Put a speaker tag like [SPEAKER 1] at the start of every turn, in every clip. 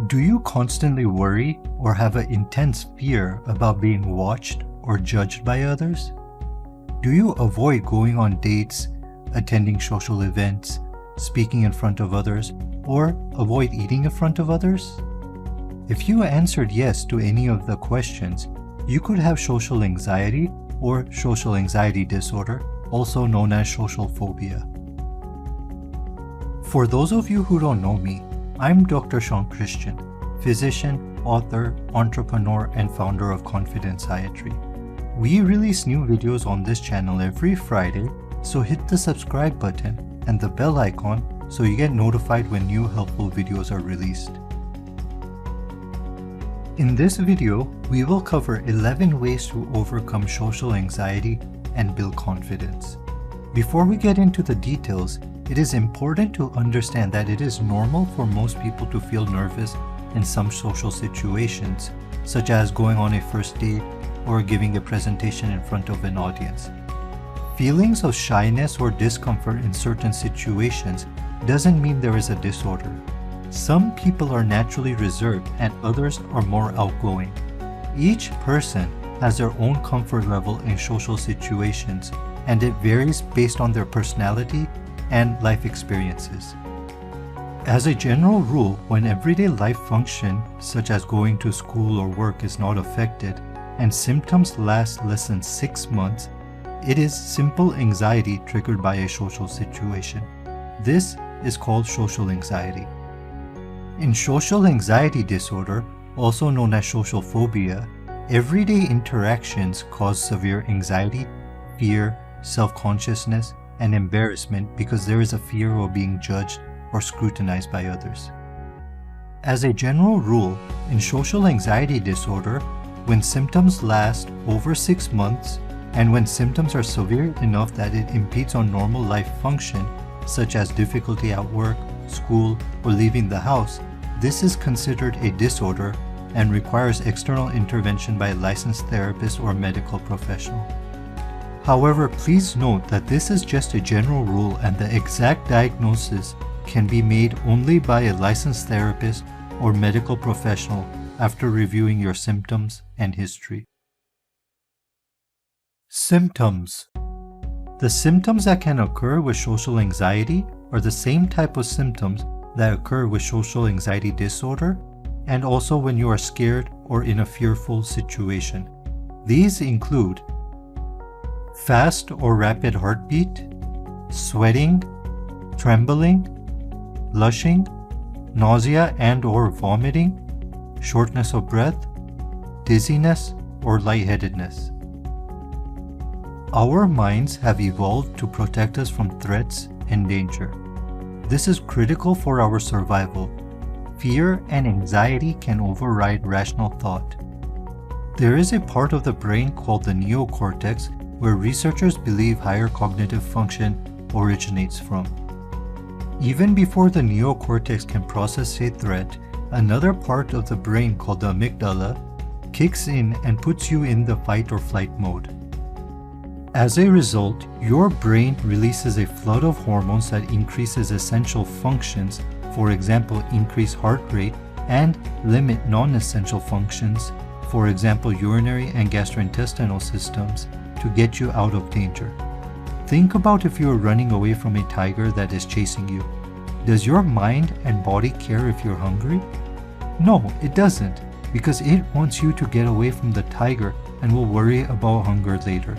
[SPEAKER 1] Do you constantly worry or have an intense fear about being watched or judged by others? Do you avoid going on dates, attending social events, speaking in front of others, or avoid eating in front of others? If you answered yes to any of the questions, you could have social anxiety or social anxiety disorder, also known as social phobia. For those of you who don't know me, I'm Dr. Sean Christian, physician, author, entrepreneur, and founder of Confidenceiatry. We release new videos on this channel every Friday, so hit the subscribe button and the bell icon so you get notified when new helpful videos are released. In this video, we will cover 11 ways to overcome social anxiety and build confidence. Before we get into the details, it is important to understand that it is normal for most people to feel nervous in some social situations, such as going on a first date or giving a presentation in front of an audience. Feelings of shyness or discomfort in certain situations doesn't mean there is a disorder. Some people are naturally reserved and others are more outgoing. Each person has their own comfort level in social situations, and it varies based on their personality and life experiences. As a general rule, when everyday life function, such as going to school or work, is not affected and symptoms last less than 6 months, it is simple anxiety triggered by a social situation. This is called social anxiety. In social anxiety disorder, also known as social phobia, everyday interactions cause severe anxiety, fear, self-consciousness, and embarrassment because there is a fear of being judged or scrutinized by others. As a general rule, in social anxiety disorder, when symptoms last over 6 months and when symptoms are severe enough that it impedes on normal life function, such as difficulty at work, school, or leaving the house, this is considered a disorder and requires external intervention by a licensed therapist or medical professional. However, please note that this is just a general rule and the exact diagnosis can be made only by a licensed therapist or medical professional after reviewing your symptoms and history. Symptoms. The symptoms that can occur with social anxiety are the same type of symptoms that occur with social anxiety disorder and also when you are scared or in a fearful situation. These include fast or rapid heartbeat, sweating, trembling, blushing, nausea and or vomiting, shortness of breath, dizziness, or lightheadedness. Our minds have evolved to protect us from threats and danger. This is critical for our survival. Fear and anxiety can override rational thought. There is a part of the brain called the neocortex where researchers believe higher cognitive function originates from. Even before the neocortex can process a threat, another part of the brain called the amygdala kicks in and puts you in the fight or flight mode. As a result, your brain releases a flood of hormones that increases essential functions, for example, increase heart rate, and limit non-essential functions, for example, urinary and gastrointestinal systems, to get you out of danger. Think about if you are running away from a tiger that is chasing you. Does your mind and body care if you're hungry? No, it doesn't, because it wants you to get away from the tiger and will worry about hunger later.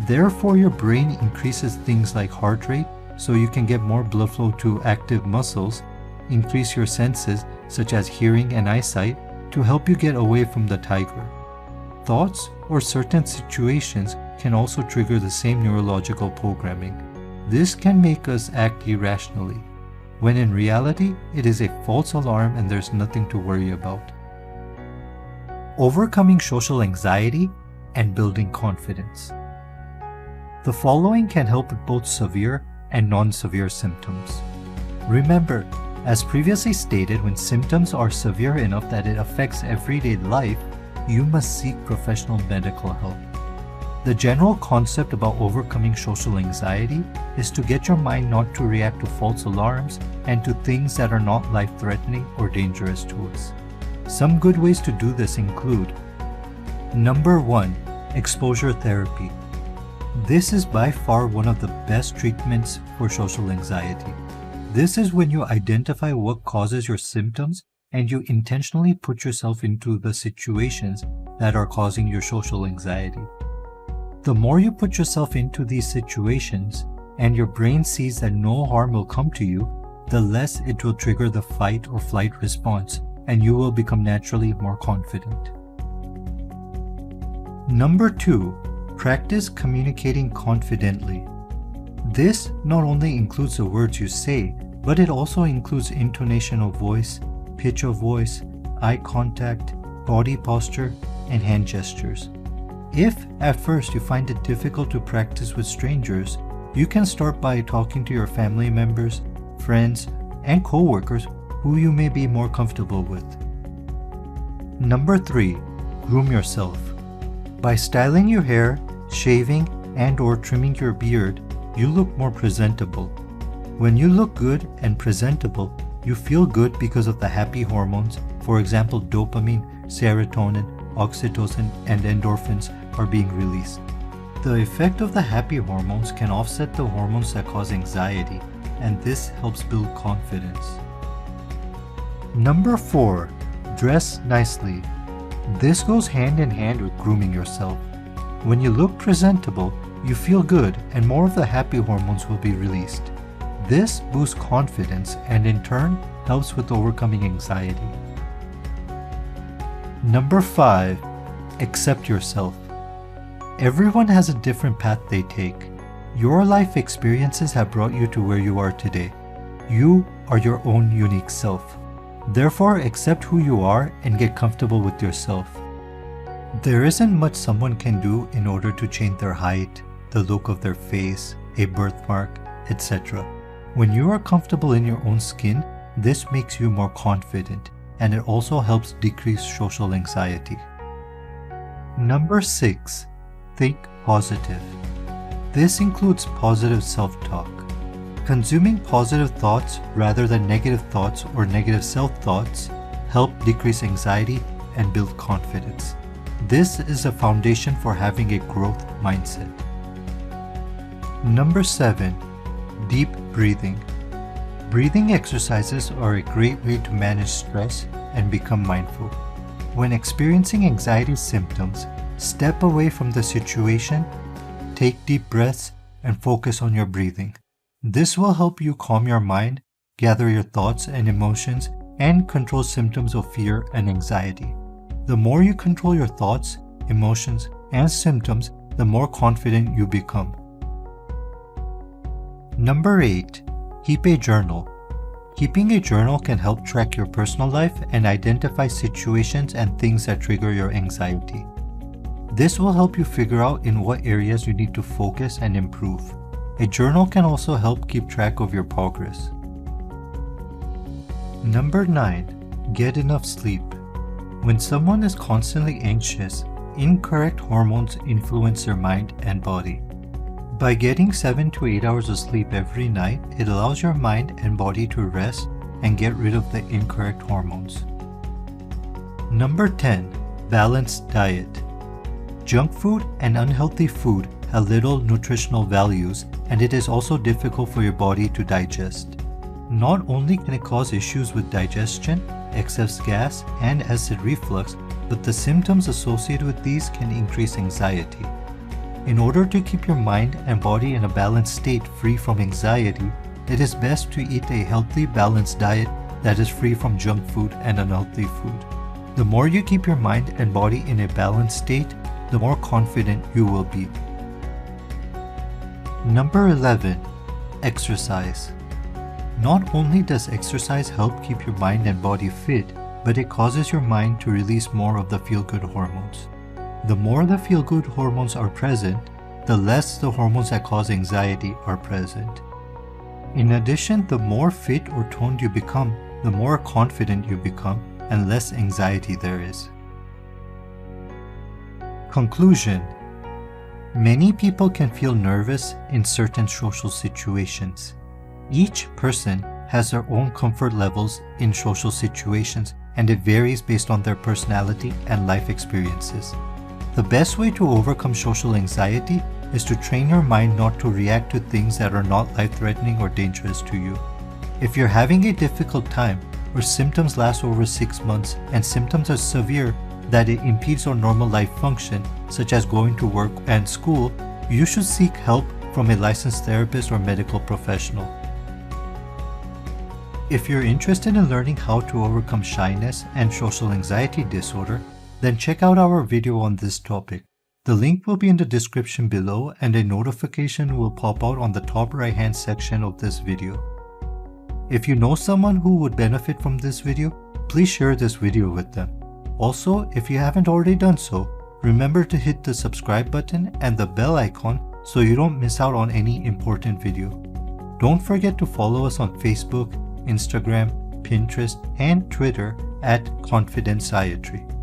[SPEAKER 1] Therefore, your brain increases things like heart rate so you can get more blood flow to active muscles, increase your senses such as hearing and eyesight to help you get away from the tiger. Thoughts or certain situations can also trigger the same neurological programming. This can make us act irrationally, when in reality, it is a false alarm and there's nothing to worry about. Overcoming social anxiety and building confidence. The following can help with both severe and non-severe symptoms. Remember, as previously stated, when symptoms are severe enough that it affects everyday life, you must seek professional medical help. The general concept about overcoming social anxiety is to get your mind not to react to false alarms and to things that are not life-threatening or dangerous to us. Some good ways to do this include: Number 1. Exposure therapy. This is by far one of the best treatments for social anxiety. This is when you identify what causes your symptoms and you intentionally put yourself into the situations that are causing your social anxiety. The more you put yourself into these situations and your brain sees that no harm will come to you, the less it will trigger the fight or flight response, and you will become naturally more confident. Number 2. Practice communicating confidently. This not only includes the words you say, but it also includes intonation of voice, pitch of voice, eye contact, body posture, and hand gestures. If at first you find it difficult to practice with strangers, you can start by talking to your family members, friends, and co-workers who you may be more comfortable with. Number 3. Groom yourself. By styling your hair, shaving, and/or trimming your beard, you look more presentable. When you look good and presentable, you feel good because of the happy hormones, for example dopamine, serotonin, oxytocin, and endorphins are being released. The effect of the happy hormones can offset the hormones that cause anxiety, and this helps build confidence. Number 4. Dress nicely. This goes hand in hand with grooming yourself. When you look presentable, you feel good and more of the happy hormones will be released. This boosts confidence and in turn helps with overcoming anxiety. Number 5. Accept yourself. Everyone has a different path they take. Your life experiences have brought you to where you are today. You are your own unique self. Therefore, accept who you are and get comfortable with yourself. There isn't much someone can do in order to change their height, the look of their face, a birthmark, etc. When you are comfortable in your own skin, this makes you more confident, and it also helps decrease social anxiety. Number 6. Think positive. This includes positive self-talk. Consuming positive thoughts rather than negative thoughts or negative self-thoughts help decrease anxiety and build confidence. This is a foundation for having a growth mindset. Number 7. Deep breathing. Breathing exercises are a great way to manage stress and become mindful. When experiencing anxiety symptoms, step away from the situation, take deep breaths, and focus on your breathing. This will help you calm your mind, gather your thoughts and emotions, and control symptoms of fear and anxiety. The more you control your thoughts, emotions, and symptoms, the more confident you become. Number 8. Keep a journal. Keeping a journal can help track your personal life and identify situations and things that trigger your anxiety. This will help you figure out in what areas you need to focus and improve. A journal can also help keep track of your progress. Number 9. Get enough sleep. When someone is constantly anxious, incorrect hormones influence their mind and body. By getting 7 to 8 hours of sleep every night, it allows your mind and body to rest and get rid of the incorrect hormones. Number 10. Balanced diet. Junk food and unhealthy food have little nutritional values, and it is also difficult for your body to digest. Not only can it cause issues with digestion, excess gas, and acid reflux, but the symptoms associated with these can increase anxiety. In order to keep your mind and body in a balanced state free from anxiety, it is best to eat a healthy, balanced diet that is free from junk food and unhealthy food. The more you keep your mind and body in a balanced state, the more confident you will be. Number 11. Exercise. Not only does exercise help keep your mind and body fit, but it causes your mind to release more of the feel-good hormones. The more the feel-good hormones are present, the less the hormones that cause anxiety are present. In addition, the more fit or toned you become, the more confident you become, and less anxiety there is. Conclusion. Many people can feel nervous in certain social situations. Each person has their own comfort levels in social situations, and it varies based on their personality and life experiences. The best way to overcome social anxiety is to train your mind not to react to things that are not life-threatening or dangerous to you. If you're having a difficult time, or symptoms last over 6 months and symptoms are severe that it impedes on normal life function, such as going to work and school, you should seek help from a licensed therapist or medical professional. If you're interested in learning how to overcome shyness and social anxiety disorder, then check out our video on this topic. The link will be in the description below, and a notification will pop out on the top right-hand section of this video. If you know someone who would benefit from this video, please share this video with them. Also, if you haven't already done so, remember to hit the subscribe button and the bell icon so you don't miss out on any important video. Don't forget to follow us on Facebook, Instagram, Pinterest, and Twitter at Confidenceiatry.